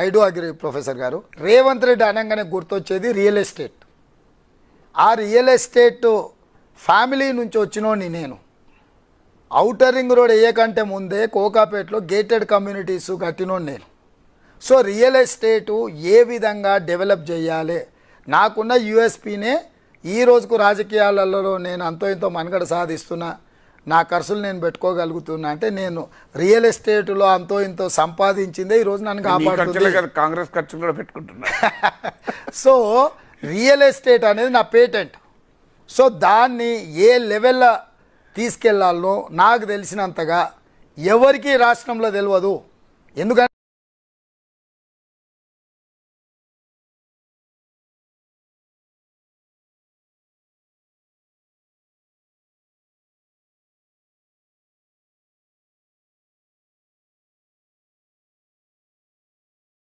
I do agree professor గారు. రేవంత్ రెడ్డి అనగానే గుర్తొచ్చేది రియల్ ఎస్టేట్. ఆ రియల్ ఎస్టేట్ ఫ్యామిలీ నుంచి వచ్చినోని నేను. ఔటర్ రింగ్ రోడ్ వేయకంటే ముందే కోకాపేటలో గేటెడ్ కమ్యూనిటీస్ కట్టినోని నేను. సో రియల్ ఎస్టేటు ఏ విధంగా డెవలప్ చేయాలి, నాకున్న యూఎస్పీనే ఈ రోజుకు రాజకీయాలలో నేను అంతో ఇంతో మనుగడ సాధిస్తున్నా, నా ఖర్చులు నేను పెట్టుకోగలుగుతున్నా అంటే నేను రియల్ ఎస్టేట్లో అంతో ఇంతో సంపాదించిందే ఈరోజు నన్ను కాపాడుతుంది. కాంగ్రెస్ ఖర్చులు కూడా పెట్టుకుంటున్నా. సో రియల్ ఎస్టేట్ అనేది నా పేటెంట్. సో దాన్ని ఏ లెవెల్లో తీసుకెళ్లాలో నాకు తెలిసినంతగా ఎవరికి రాష్ట్రంలో తెలియదు. ఎందుకంటే